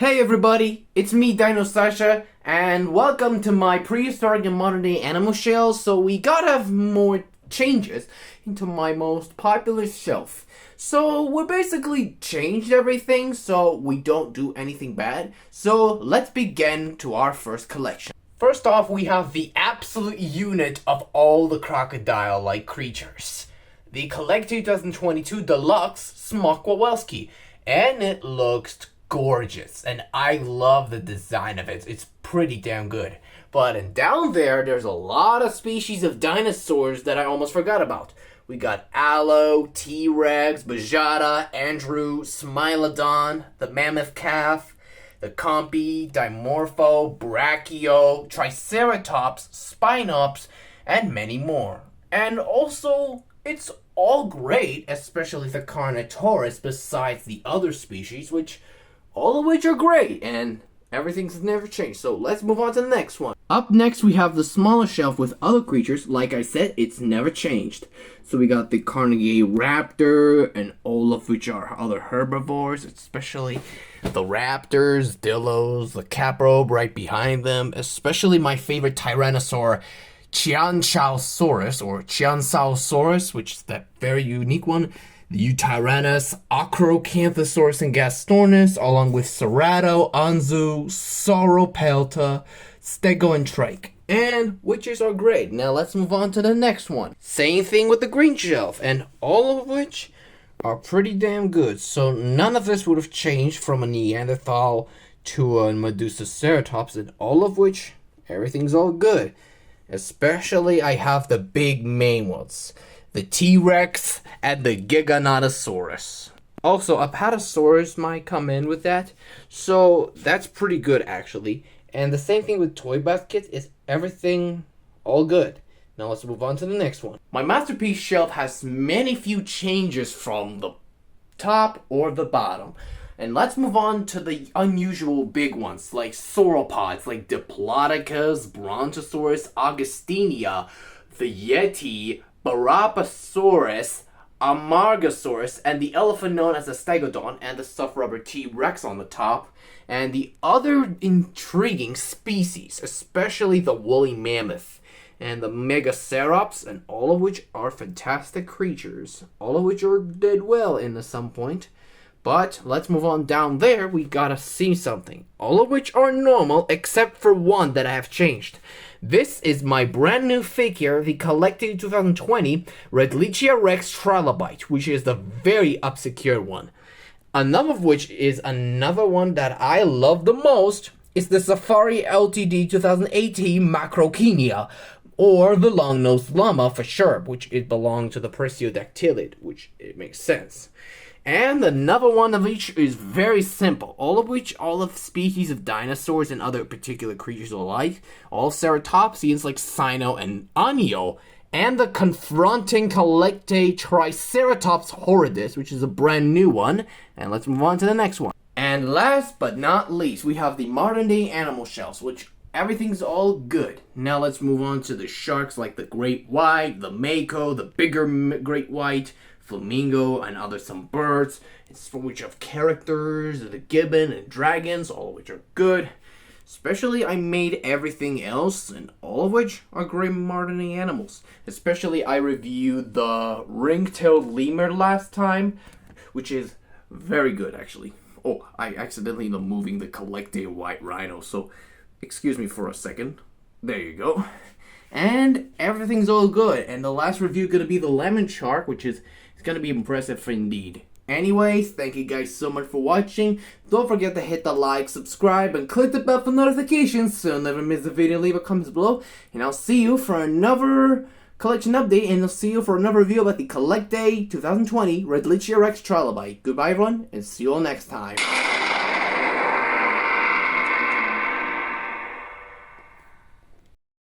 Hey everybody, it's me DinoSasha, and welcome to my prehistoric and modern day animal shelves. So we gotta have more changes into my most popular shelf. So we basically changed everything so we don't do anything bad. So let's begin to our first collection. First off, we have the absolute unit of all the crocodile-like creatures. The Collect 2022 Deluxe Smok-Wawelski, and it looks gorgeous, and I love the design of it. It's pretty damn good. But down there's a lot of species of dinosaurs that I almost forgot about. We got Allo, T-Rex, Bajada, Andrew, Smilodon, the Mammoth Calf, the Compy, Dimorpho, Brachio, Triceratops, Spinops, and many more. And also, it's all great, especially the Carnotaurus, besides the other species, all of which are great, and everything's never changed. So let's move on to the next one. Up next, we have the smaller shelf with other creatures. Like I said, it's never changed. So we got the Carnegie Raptor, and all of which are other herbivores, especially the raptors, dillos, the caprobe right behind them, especially my favorite Tyrannosaur, Chianchaosaurus, or Chiansaosaurus, which is that very unique one. The Eutyrannus, Acrocanthosaurus, and Gastornis, along with Cerato, Anzu, Sauropelta, Stego, and Trike. And witches are great. Now let's move on to the next one. Same thing with the green shelf, and all of which are pretty damn good. So none of this would have changed from a Neanderthal to a Medusaceratops, and all of which, everything's all good. Especially I have the big main ones. The T-Rex, and the Giganotosaurus. Also, Apatosaurus might come in with that, so that's pretty good actually. And the same thing with Toy Baskets, is everything all good. Now let's move on to the next one. My masterpiece shelf has many few changes from the top or the bottom. And let's move on to the unusual big ones, like sauropods, like Diplodocus, Brontosaurus, Augustinia, the Yeti, Barapasaurus, Amargasaurus, and the elephant known as the Stegodon, and the stuffed rubber T-Rex on the top, and the other intriguing species, especially the woolly mammoth, and the Megacerops, and all of which are fantastic creatures, all of which are did well in some point. But let's move on down there, we gotta see something. All of which are normal, except for one that I have changed. This is my brand new figure, the Collected 2020 Redlichia Rex Trilobite, which is the very obscured one. Another of which is another one that I love the most, is the Safari LTD 2018 Macrokinia, or the long-nosed llama for sure, which it belonged to the Perseodactylid, which it makes sense. And another one of each is very simple, all of species of dinosaurs and other particular creatures alike, all ceratopsians like Cyno and Anio, and the confronting Collecte Triceratops horridus, which is a brand new one. And let's move on to the next one. And last but not least, we have the modern day animal shelves, which everything's all good. Now let's move on to the sharks like the great white, the mako, the bigger great white, flamingo, and some birds. It's for which have characters, the gibbon and dragons, all of which are good. Especially I made everything else, and all of which are great modern day animals. Especially I reviewed the ring-tailed lemur last time, which is very good actually. Oh, I accidentally am moving the Collecte white rhino, so excuse me for a second. There you go. And everything's all good. And the last review gonna be the lemon shark, which is gonna be impressive indeed. Anyways, thank you guys so much for watching. Don't forget to hit the like, subscribe, and click the bell for notifications so you'll never miss a video. Leave a comment below, and I'll see you for another collection update, and I'll see you for another review about the Collect Day 2020 Redlichia Rex Trilobite. Goodbye everyone, and see you all next time.